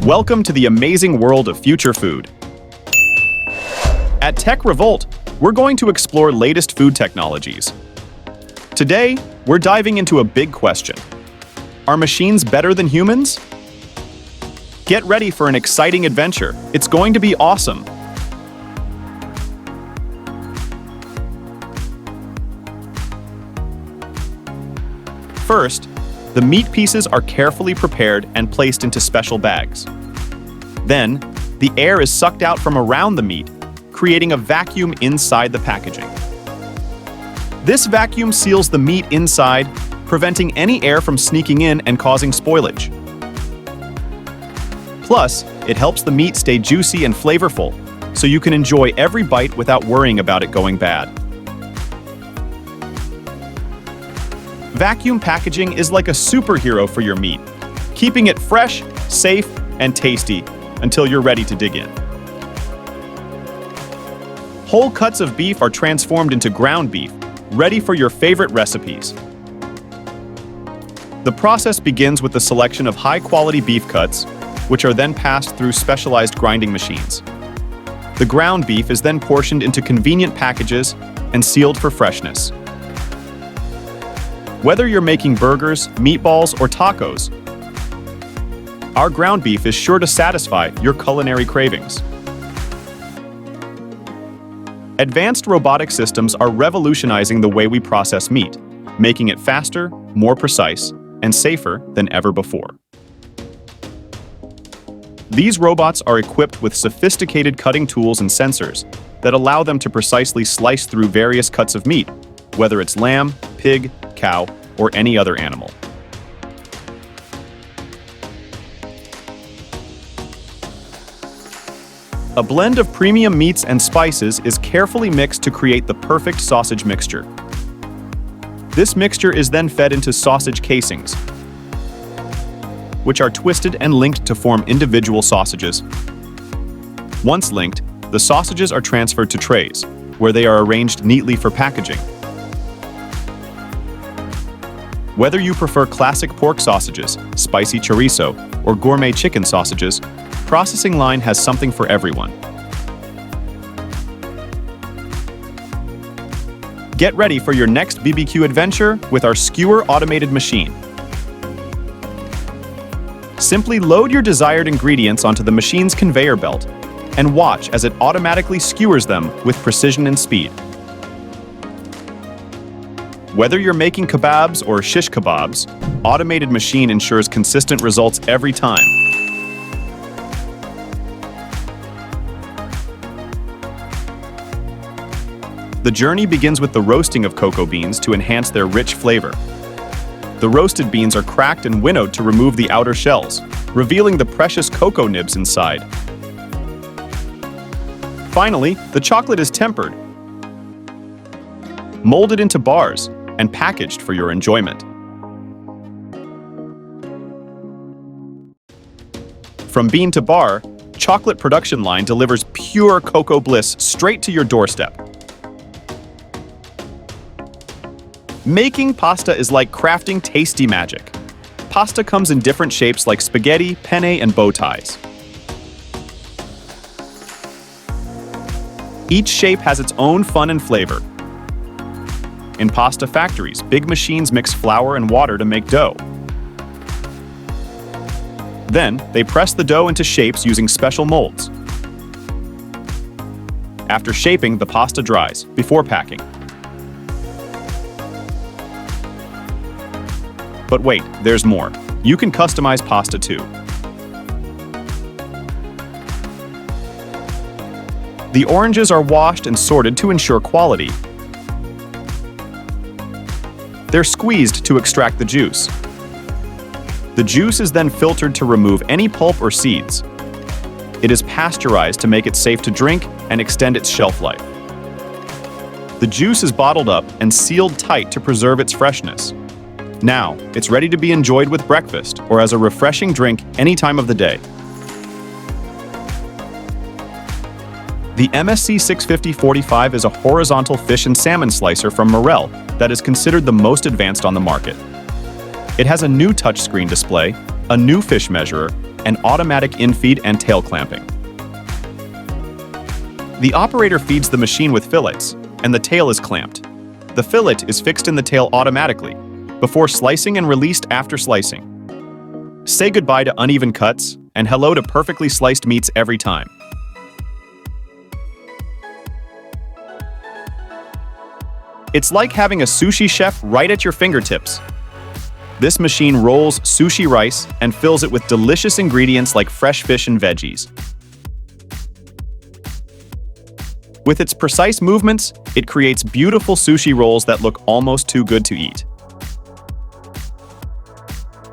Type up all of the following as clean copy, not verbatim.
Welcome to the amazing world of future food. At TechRevolt, we're going to explore latest food technologies. Today, we're diving into a big question. Are machines better than humans? Get ready for an exciting adventure. It's going to be awesome. First, the meat pieces are carefully prepared and placed into special bags. Then, the air is sucked out from around the meat, creating a vacuum inside the packaging. This vacuum seals the meat inside, preventing any air from sneaking in and causing spoilage. Plus, it helps the meat stay juicy and flavorful, so you can enjoy every bite without worrying about it going bad. Vacuum packaging is like a superhero for your meat, keeping it fresh, safe, and tasty until you're ready to dig in. Whole cuts of beef are transformed into ground beef, ready for your favorite recipes. The process begins with the selection of high-quality beef cuts, which are then passed through specialized grinding machines. The ground beef is then portioned into convenient packages and sealed for freshness. Whether you're making burgers, meatballs, or tacos, our ground beef is sure to satisfy your culinary cravings. Advanced robotic systems are revolutionizing the way we process meat, making it faster, more precise, and safer than ever before. These robots are equipped with sophisticated cutting tools and sensors that allow them to precisely slice through various cuts of meat, whether it's lamb, pig, cow, or any other animal. A blend of premium meats and spices is carefully mixed to create the perfect sausage mixture. This mixture is then fed into sausage casings, which are twisted and linked to form individual sausages. Once linked, the sausages are transferred to trays, where they are arranged neatly for packaging. Whether you prefer classic pork sausages, spicy chorizo, or gourmet chicken sausages, Processing Line has something for everyone. Get ready for your next BBQ adventure with our skewer automated machine. Simply load your desired ingredients onto the machine's conveyor belt and watch as it automatically skewers them with precision and speed. Whether you're making kebabs or shish kebabs, automated machine ensures consistent results every time. The journey begins with the roasting of cocoa beans to enhance their rich flavor. The roasted beans are cracked and winnowed to remove the outer shells, revealing the precious cocoa nibs inside. Finally, the chocolate is tempered, molded into bars, and packaged for your enjoyment. From bean to bar, Chocolate Production Line delivers pure cocoa bliss straight to your doorstep. Making pasta is like crafting tasty magic. Pasta comes in different shapes like spaghetti, penne, and bow ties. Each shape has its own fun and flavor. In pasta factories, big machines mix flour and water to make dough. Then, they press the dough into shapes using special molds. After shaping, the pasta dries before packing. But wait, there's more. You can customize pasta too. The oranges are washed and sorted to ensure quality. They're squeezed to extract the juice. The juice is then filtered to remove any pulp or seeds. It is pasteurized to make it safe to drink and extend its shelf life. The juice is bottled up and sealed tight to preserve its freshness. Now, it's ready to be enjoyed with breakfast or as a refreshing drink any time of the day. The MSC 650-45 is a horizontal fish and salmon slicer from Morel that is considered the most advanced on the market. It has a new touchscreen display, a new fish measurer, and automatic infeed and tail clamping. The operator feeds the machine with fillets, and the tail is clamped. The fillet is fixed in the tail automatically, before slicing and released after slicing. Say goodbye to uneven cuts, and hello to perfectly sliced meats every time. It's like having a sushi chef right at your fingertips. This machine rolls sushi rice and fills it with delicious ingredients like fresh fish and veggies. With its precise movements, it creates beautiful sushi rolls that look almost too good to eat.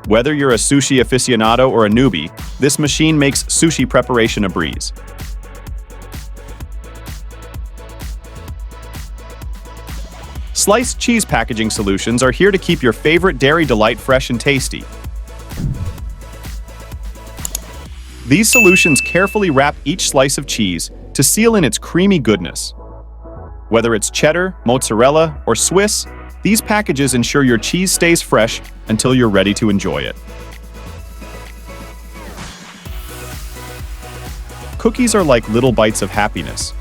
Whether you're a sushi aficionado or a newbie, this machine makes sushi preparation a breeze. Sliced cheese packaging solutions are here to keep your favorite dairy delight fresh and tasty. These solutions carefully wrap each slice of cheese to seal in its creamy goodness. Whether it's cheddar, mozzarella, or Swiss, these packages ensure your cheese stays fresh until you're ready to enjoy it. Cookies are like little bites of happiness,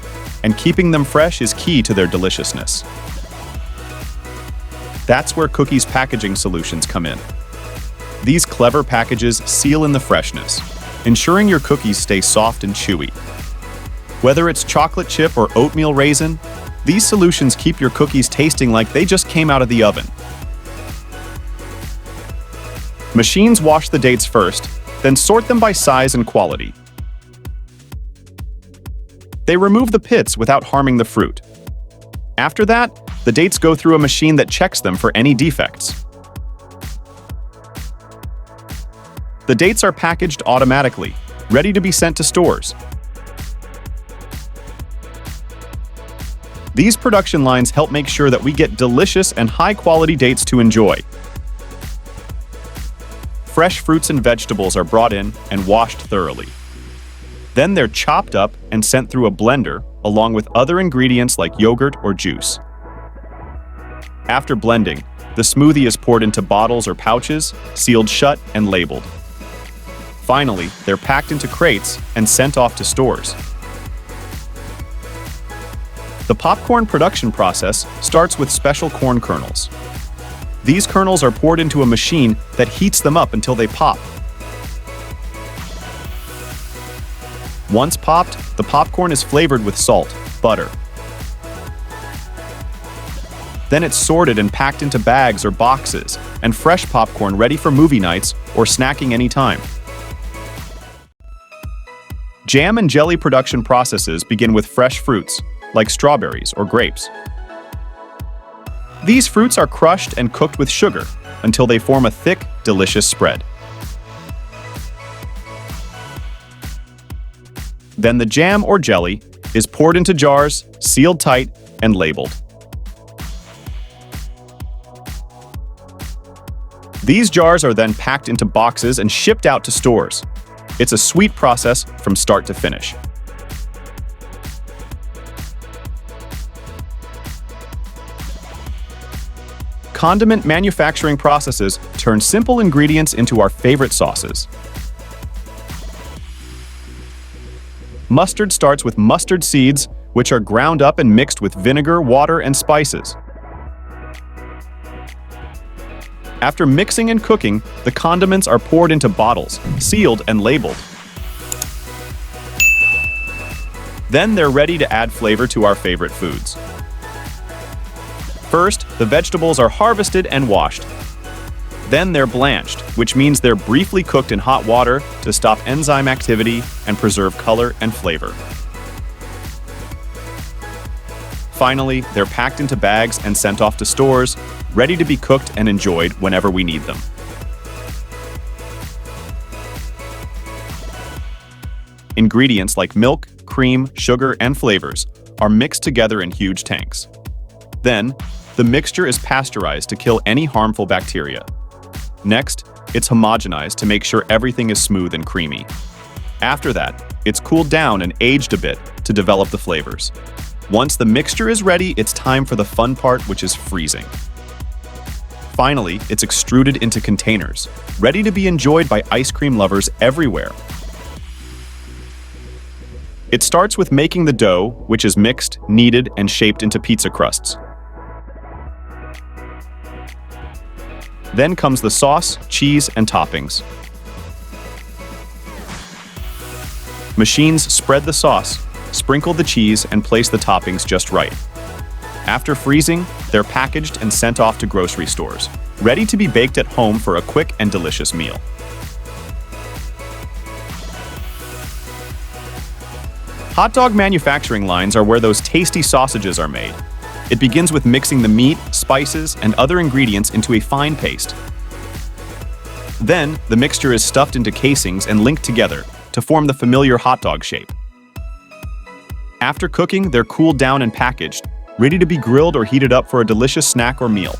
and keeping them fresh is key to their deliciousness. That's where Cookies packaging solutions come in. These clever packages seal in the freshness, ensuring your cookies stay soft and chewy. Whether it's chocolate chip or oatmeal raisin, these solutions keep your cookies tasting like they just came out of the oven. Machines wash the dates first, then sort them by size and quality. They remove the pits without harming the fruit. After that, the dates go through a machine that checks them for any defects. The dates are packaged automatically, ready to be sent to stores. These production lines help make sure that we get delicious and high-quality dates to enjoy. Fresh fruits and vegetables are brought in and washed thoroughly. Then they're chopped up and sent through a blender along with other ingredients like yogurt or juice. After blending, the smoothie is poured into bottles or pouches, sealed shut and labeled. Finally, they're packed into crates and sent off to stores. The popcorn production process starts with special corn kernels. These kernels are poured into a machine that heats them up until they pop. Once popped, the popcorn is flavored with salt, butter. Then it's sorted and packed into bags or boxes, and fresh popcorn ready for movie nights or snacking anytime. Jam and jelly production processes begin with fresh fruits, like strawberries or grapes. These fruits are crushed and cooked with sugar until they form a thick, delicious spread. Then the jam or jelly is poured into jars, sealed tight, and labeled. These jars are then packed into boxes and shipped out to stores. It's a sweet process from start to finish. Condiment manufacturing processes turn simple ingredients into our favorite sauces. Mustard starts with mustard seeds, which are ground up and mixed with vinegar, water, and spices. After mixing and cooking, the condiments are poured into bottles, sealed and labeled. Then they're ready to add flavor to our favorite foods. First, the vegetables are harvested and washed. Then they're blanched, which means they're briefly cooked in hot water to stop enzyme activity and preserve color and flavor. Finally, they're packed into bags and sent off to stores, ready to be cooked and enjoyed whenever we need them. Ingredients like milk, cream, sugar, and flavors are mixed together in huge tanks. Then, the mixture is pasteurized to kill any harmful bacteria. Next, it's homogenized to make sure everything is smooth and creamy. After that, it's cooled down and aged a bit to develop the flavors. Once the mixture is ready, it's time for the fun part, which is freezing. Finally, it's extruded into containers, ready to be enjoyed by ice cream lovers everywhere. It starts with making the dough, which is mixed, kneaded, and shaped into pizza crusts. Then comes the sauce, cheese, and toppings. Machines spread the sauce, sprinkle the cheese, and place the toppings just right. After freezing, they're packaged and sent off to grocery stores, ready to be baked at home for a quick and delicious meal. Hot dog manufacturing lines are where those tasty sausages are made. It begins with mixing the meat, spices, and other ingredients into a fine paste. Then, the mixture is stuffed into casings and linked together to form the familiar hot dog shape. After cooking, they're cooled down and packaged, ready to be grilled or heated up for a delicious snack or meal.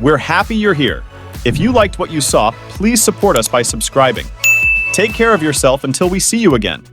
We're happy you're here. If you liked what you saw, please support us by subscribing. Take care of yourself until we see you again.